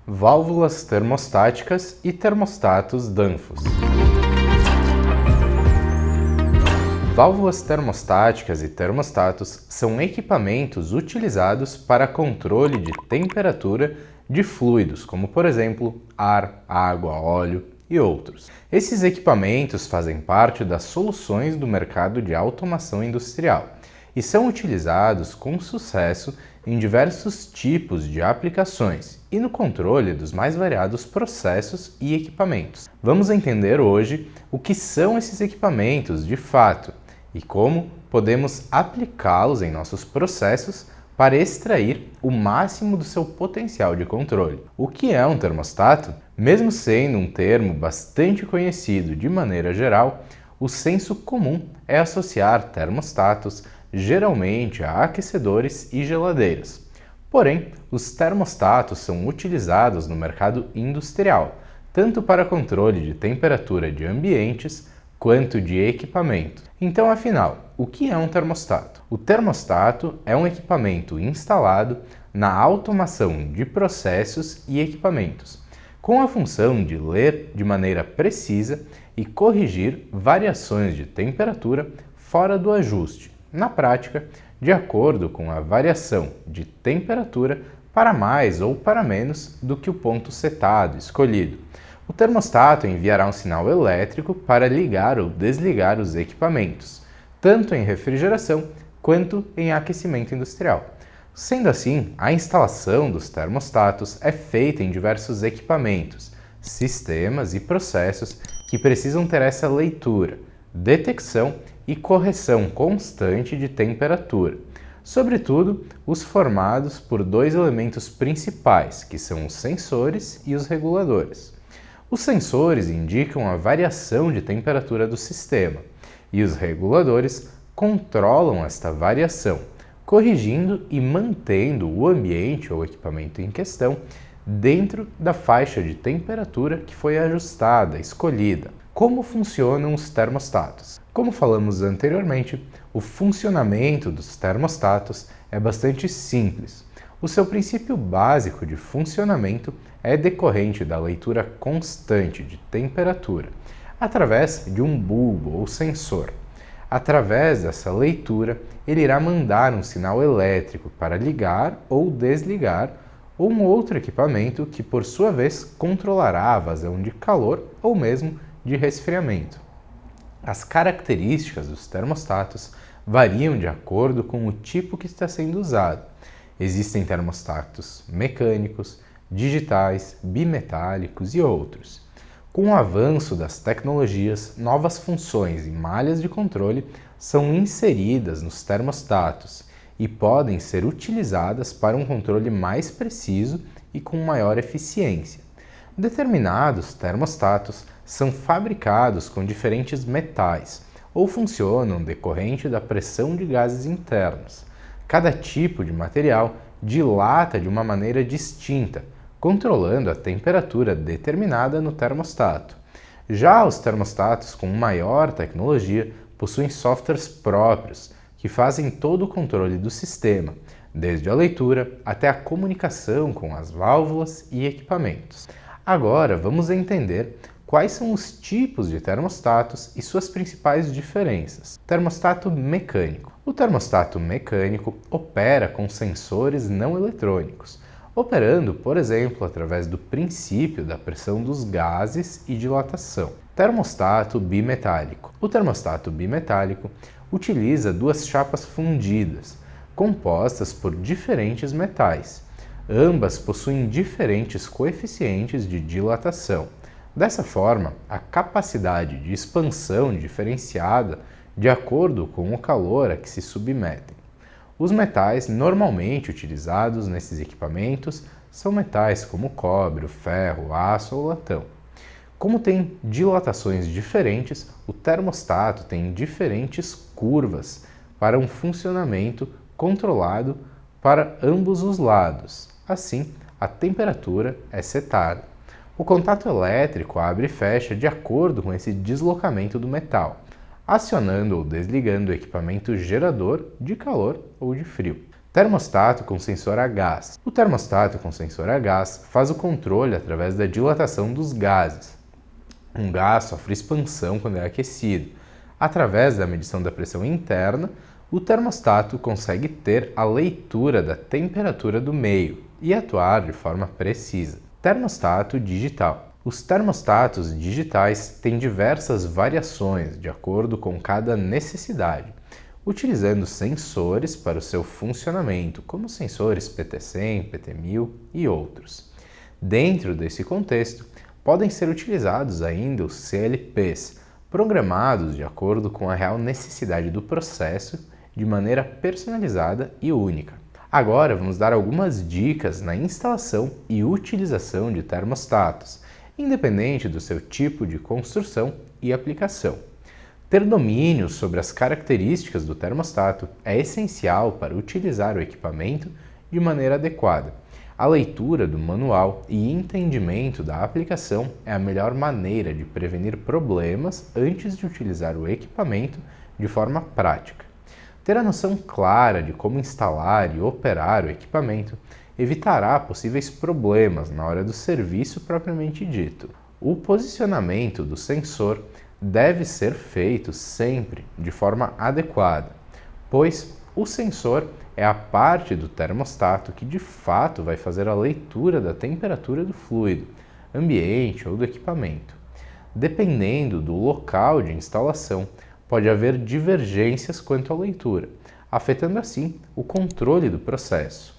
Válvulas termostáticas e termostatos Danfoss. Válvulas termostáticas e termostatos são equipamentos utilizados para controle de temperatura de fluidos, como por exemplo, ar, água, óleo e outros. Esses equipamentos fazem parte das soluções do mercado de automação industrial e são utilizados com sucesso em diversos tipos de aplicações e no controle dos mais variados processos e equipamentos. Vamos entender hoje o que são esses equipamentos de fato e como podemos aplicá-los em nossos processos para extrair o máximo do seu potencial de controle. O que é um termostato? Mesmo sendo um termo bastante conhecido de maneira geral, o senso comum é associar termostatos geralmente a aquecedores e geladeiras. Porém, os termostatos são utilizados no mercado industrial, tanto para controle de temperatura de ambientes quanto de equipamento. Então, afinal, o que é um termostato? O termostato é um equipamento instalado na automação de processos e equipamentos, com a função de ler de maneira precisa e corrigir variações de temperatura fora do ajuste, na prática, de acordo com a variação de temperatura para mais ou para menos do que o ponto setado escolhido. O termostato enviará um sinal elétrico para ligar ou desligar os equipamentos, tanto em refrigeração quanto em aquecimento industrial. Sendo assim, a instalação dos termostatos é feita em diversos equipamentos, sistemas e processos que precisam ter essa leitura, detecção e correção constante de temperatura, sobretudo os formados por dois elementos principais, que são os sensores e os reguladores. Os sensores indicam a variação de temperatura do sistema e os reguladores controlam esta variação, corrigindo e mantendo o ambiente ou equipamento em questão dentro da faixa de temperatura que foi ajustada, escolhida. Como funcionam os termostatos? Como falamos anteriormente, o funcionamento dos termostatos é bastante simples. O seu princípio básico de funcionamento é decorrente da leitura constante de temperatura, através de um bulbo ou sensor. Através dessa leitura, ele irá mandar um sinal elétrico para ligar ou desligar um outro equipamento que, por sua vez, controlará a vazão de calor ou mesmo de resfriamento. As características dos termostatos variam de acordo com o tipo que está sendo usado. Existem termostatos mecânicos, digitais, bimetálicos e outros. Com o avanço das tecnologias, novas funções e malhas de controle são inseridas nos termostatos e podem ser utilizadas para um controle mais preciso e com maior eficiência. Determinados termostatos são fabricados com diferentes metais ou funcionam decorrente da pressão de gases internos. Cada tipo de material dilata de uma maneira distinta, controlando a temperatura determinada no termostato. Já os termostatos com maior tecnologia possuem softwares próprios que fazem todo o controle do sistema, desde a leitura até a comunicação com as válvulas e equipamentos. Agora vamos entender quais são os tipos de termostatos e suas principais diferenças. Termostato mecânico. O termostato mecânico opera com sensores não eletrônicos, operando, por exemplo, através do princípio da pressão dos gases e dilatação. Termostato bimetálico. O termostato bimetálico utiliza duas chapas fundidas, compostas por diferentes metais. Ambas possuem diferentes coeficientes de dilatação. Dessa forma, a capacidade de expansão diferenciada de acordo com o calor a que se submetem. Os metais normalmente utilizados nesses equipamentos são metais como o cobre, o ferro, o aço ou o latão. Como tem dilatações diferentes, o termostato tem diferentes curvas para um funcionamento controlado para ambos os lados. Assim, a temperatura é setada. O contato elétrico abre e fecha de acordo com esse deslocamento do metal, acionando ou desligando o equipamento gerador de calor ou de frio. Termostato com sensor a gás. O termostato com sensor a gás faz o controle através da dilatação dos gases. Um gás sofre expansão quando é aquecido. Através da medição da pressão interna, o termostato consegue ter a leitura da temperatura do meio e atuar de forma precisa. Termostato digital. Os termostatos digitais têm diversas variações de acordo com cada necessidade, utilizando sensores para o seu funcionamento, como sensores PT100, PT1000 e outros. Dentro desse contexto, podem ser utilizados ainda os CLPs, programados de acordo com a real necessidade do processo, de maneira personalizada e única. Agora vamos dar algumas dicas na instalação e utilização de termostatos, independente do seu tipo de construção e aplicação. Ter domínio sobre as características do termostato é essencial para utilizar o equipamento de maneira adequada. A leitura do manual e entendimento da aplicação é a melhor maneira de prevenir problemas antes de utilizar o equipamento de forma prática. Ter a noção clara de como instalar e operar o equipamento evitará possíveis problemas na hora do serviço propriamente dito. O posicionamento do sensor deve ser feito sempre de forma adequada, pois o sensor é a parte do termostato que de fato vai fazer a leitura da temperatura do fluido, ambiente ou do equipamento. Dependendo do local de instalação, pode haver divergências quanto à leitura, afetando assim o controle do processo.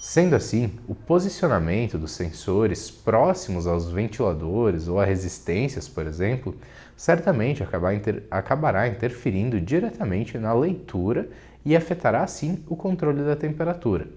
Sendo assim, o posicionamento dos sensores próximos aos ventiladores ou a resistências, por exemplo, certamente acabará interferindo diretamente na leitura e afetará assim o controle da temperatura.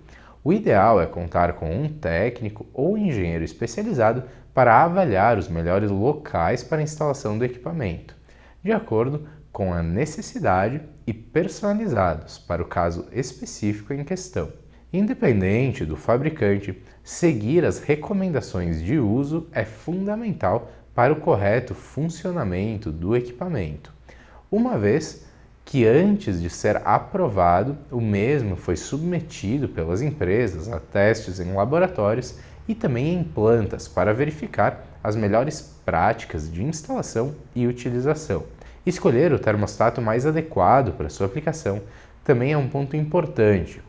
O ideal é contar com um técnico ou engenheiro especializado para avaliar os melhores locais para a instalação do equipamento, de acordo com a necessidade e personalizados para o caso específico em questão. Independente do fabricante, seguir as recomendações de uso é fundamental para o correto funcionamento do equipamento, uma vez que antes de ser aprovado, o mesmo foi submetido pelas empresas a testes em laboratórios e também em plantas para verificar as melhores práticas de instalação e utilização. Escolher o termostato mais adequado para sua aplicação também é um ponto importante.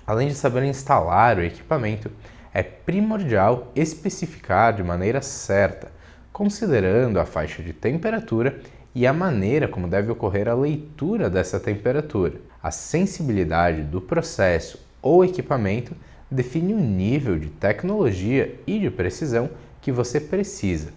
Além de saber instalar o equipamento, é primordial especificar de maneira certa, considerando a faixa de temperatura e a maneira como deve ocorrer a leitura dessa temperatura. A sensibilidade do processo ou equipamento define o nível de tecnologia e de precisão que você precisa.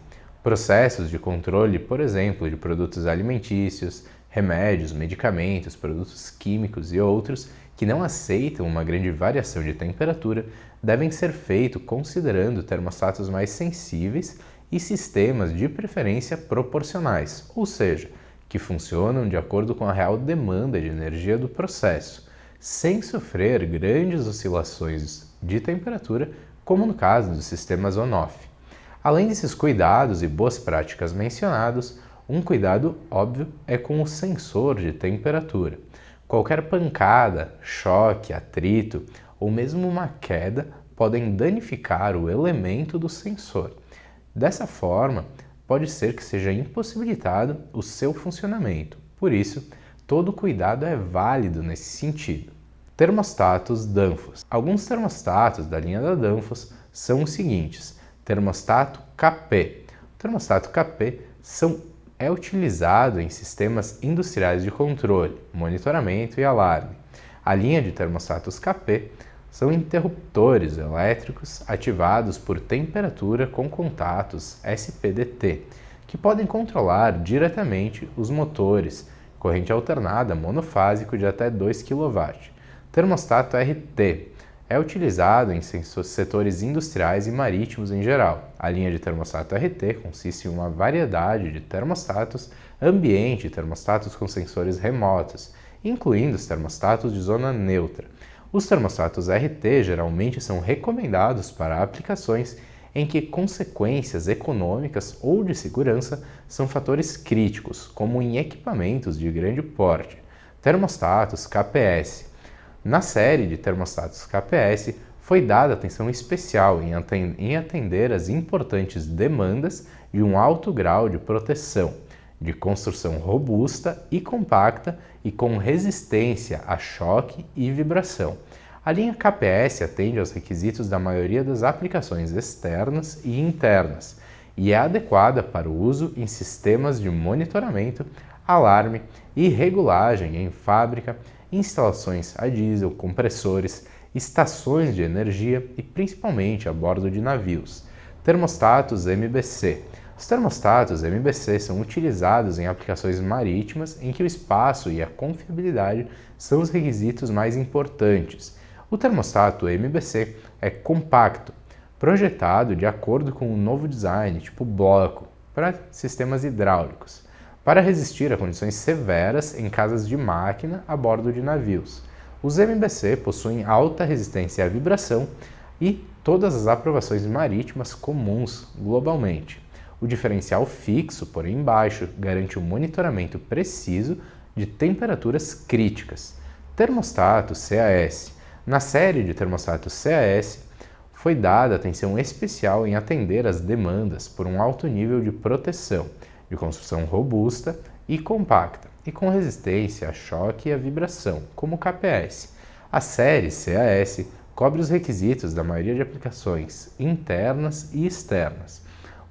Processos de controle, por exemplo, de produtos alimentícios, remédios, medicamentos, produtos químicos e outros que não aceitam uma grande variação de temperatura devem ser feitos considerando termostatos mais sensíveis e sistemas de preferência proporcionais, ou seja, que funcionam de acordo com a real demanda de energia do processo, sem sofrer grandes oscilações de temperatura, como no caso dos sistemas on-off. Além desses cuidados e boas práticas mencionados, um cuidado óbvio é com o sensor de temperatura. Qualquer pancada, choque, atrito ou mesmo uma queda podem danificar o elemento do sensor. Dessa forma, pode ser que seja impossibilitado o seu funcionamento. Por isso, todo cuidado é válido nesse sentido. Termostatos Danfoss. Alguns termostatos da linha da Danfoss são os seguintes: termostato KP. O termostato KP é utilizado em sistemas industriais de controle, monitoramento e alarme. A linha de termostatos KP são interruptores elétricos ativados por temperatura com contatos SPDT, que podem controlar diretamente os motores, corrente alternada monofásico de até 2 kW. Termostato RT é utilizado em setores industriais e marítimos em geral. A linha de termostato RT consiste em uma variedade de termostatos ambiente e termostatos com sensores remotos, incluindo os termostatos de zona neutra. Os termostatos RT geralmente são recomendados para aplicações em que consequências econômicas ou de segurança são fatores críticos, como em equipamentos de grande porte. Termostatos KPS. Na série de termostatos KPS, foi dada atenção especial em atender às importantes demandas de um alto grau de proteção, de construção robusta e compacta e com resistência a choque e vibração. A linha KPS atende aos requisitos da maioria das aplicações externas e internas e é adequada para o uso em sistemas de monitoramento, alarme e regulagem em fábrica, instalações a diesel, compressores, estações de energia e principalmente a bordo de navios. Termostatos MBC. Os termostatos MBC são utilizados em aplicações marítimas em que o espaço e a confiabilidade são os requisitos mais importantes. O termostato MBC é compacto, projetado de acordo com o novo design tipo bloco para sistemas hidráulicos, para resistir a condições severas em casas de máquina a bordo de navios. Os MBC possuem alta resistência à vibração e todas as aprovações marítimas comuns globalmente. O diferencial fixo, porém baixo, garante um monitoramento preciso de temperaturas críticas. Termostato CAS. Na série de termostatos CAS, foi dada atenção especial em atender às demandas por um alto nível de proteção, de construção robusta e compacta, e com resistência a choque e a vibração, como o KPS. A série CAS cobre os requisitos da maioria de aplicações internas e externas.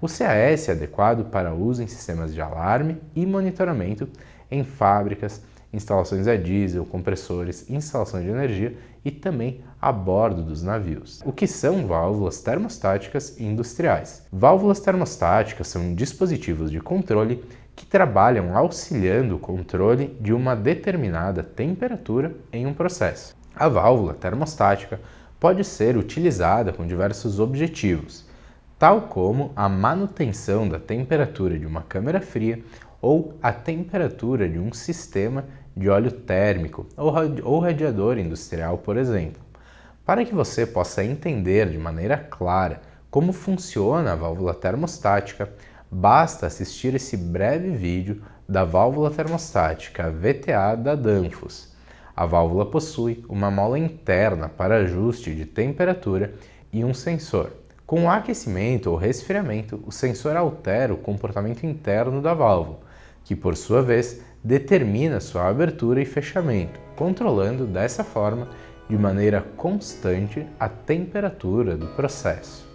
O CAS é adequado para uso em sistemas de alarme e monitoramento em fábricas, instalações a diesel, compressores, instalações de energia e também a bordo dos navios. O que são válvulas termostáticas industriais? Válvulas termostáticas são dispositivos de controle que trabalham auxiliando o controle de uma determinada temperatura em um processo. A válvula termostática pode ser utilizada com diversos objetivos, tal como a manutenção da temperatura de uma câmara fria ou a temperatura de um sistema de óleo térmico ou radiador industrial, por exemplo. Para que você possa entender de maneira clara como funciona a válvula termostática, basta assistir esse breve vídeo da válvula termostática VTA da Danfoss. A válvula possui uma mola interna para ajuste de temperatura e um sensor. Com o aquecimento ou resfriamento, o sensor altera o comportamento interno da válvula, que por sua vez determina sua abertura e fechamento, controlando dessa forma, de maneira constante, a temperatura do processo.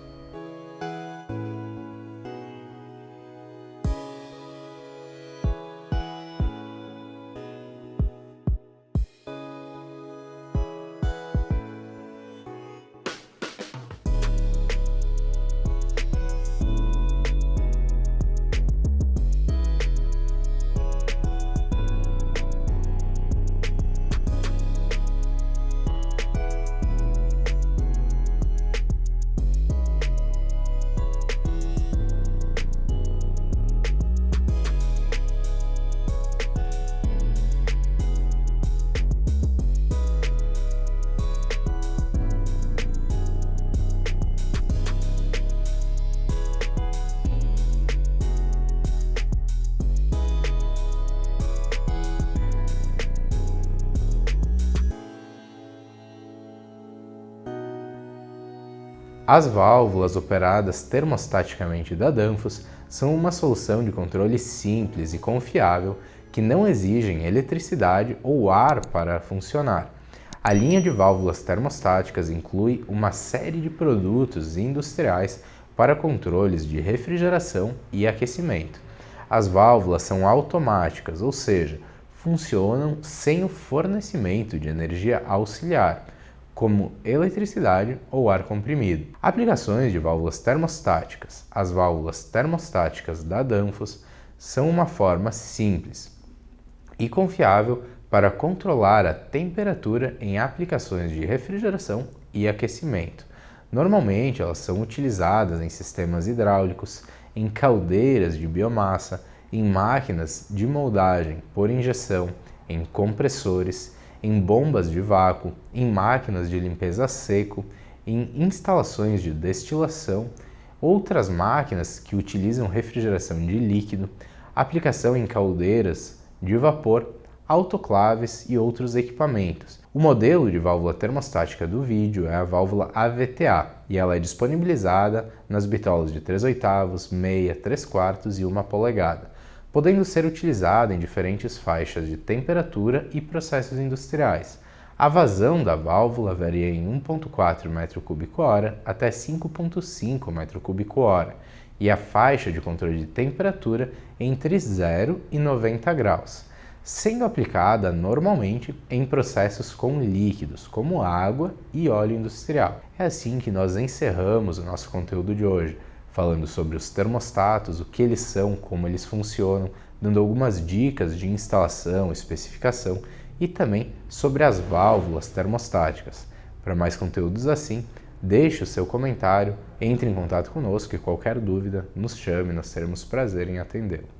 As válvulas operadas termostaticamente da Danfoss são uma solução de controle simples e confiável que não exigem eletricidade ou ar para funcionar. A linha de válvulas termostáticas inclui uma série de produtos industriais para controles de refrigeração e aquecimento. As válvulas são automáticas, ou seja, funcionam sem o fornecimento de energia auxiliar, como eletricidade ou ar comprimido. Aplicações de válvulas termostáticas. As válvulas termostáticas da Danfoss são uma forma simples e confiável para controlar a temperatura em aplicações de refrigeração e aquecimento. Normalmente, elas são utilizadas em sistemas hidráulicos, em caldeiras de biomassa, em máquinas de moldagem por injeção, em compressores, em bombas de vácuo, em máquinas de limpeza a seco, em instalações de destilação, outras máquinas que utilizam refrigeração de líquido, aplicação em caldeiras de vapor, autoclaves e outros equipamentos. O modelo de válvula termostática do vídeo é a válvula AVTA e ela é disponibilizada nas bitolas de 3/8, meia, 3/4 e 1 polegada, podendo ser utilizada em diferentes faixas de temperatura e processos industriais. A vazão da válvula varia em 1,4 m³/h até 5,5 m³/h e a faixa de controle de temperatura entre 0 e 90 graus, sendo aplicada normalmente em processos com líquidos, como água e óleo industrial. É assim que nós encerramos o nosso conteúdo de hoje, falando sobre os termostatos, o que eles são, como eles funcionam, dando algumas dicas de instalação, especificação e também sobre as válvulas termostáticas. Para mais conteúdos assim, deixe o seu comentário, entre em contato conosco e qualquer dúvida, nos chame, nós teremos prazer em atendê-lo.